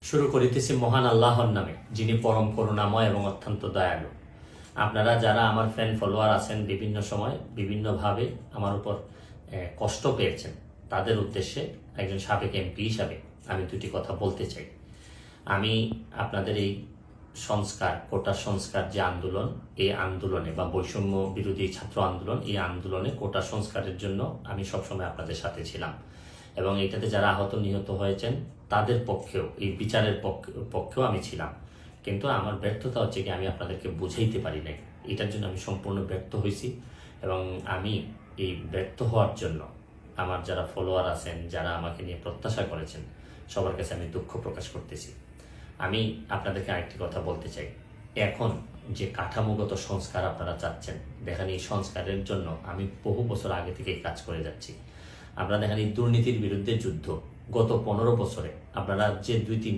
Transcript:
শুরু করিতেছি মহান আল্লাহর নামে, যিনি পরম করুণাময় এবং অত্যন্ত দয়ালু। আপনারা যারা আমার ফ্যান ফলোয়ার আছেন, বিভিন্ন সময় বিভিন্নভাবে আমার উপর কষ্ট পেয়েছেন, তাদের উদ্দেশ্যে একজন সাবেক এমপি হিসাবে আমি দুটি কথা বলতে চাই। আমি আপনাদের এই সংস্কার, কোটা সংস্কার যে আন্দোলন, এই আন্দোলনে বা বৈষম্য বিরোধী ছাত্র আন্দোলন, এই আন্দোলনে কোটা সংস্কারের জন্য আমি সবসময় আপনাদের সাথে ছিলাম এবং এটাতে যারা আহত নিহত হয়েছেন তাদের পক্ষেও, এই বিচারের পক্ষেও আমি ছিলাম। কিন্তু আমার ব্যর্থতা হচ্ছে কি, আমি আপনাদেরকে বুঝাইতে পারি নাই। এটার জন্য আমি সম্পূর্ণ ব্যর্থ হয়েছি এবং আমি এই ব্যর্থ হওয়ার জন্য আমার যারা ফলোয়ার আছেন, যারা আমাকে নিয়ে প্রত্যাশা করেছেন, সবার কাছে আমি দুঃখ প্রকাশ করতেছি। আমি আপনাদেরকে আরেকটি কথা বলতে চাই। এখন যে কাঠামোগত সংস্কার আপনারা চাচ্ছেন, দেখেন এই সংস্কারের জন্য আমি বহু বছর আগে থেকে কাজ করে যাচ্ছি। আপনারা দেখেন এই দুর্নীতির বিরুদ্ধে যুদ্ধ গত 15 বছরে আপনারা যে 2-3 জন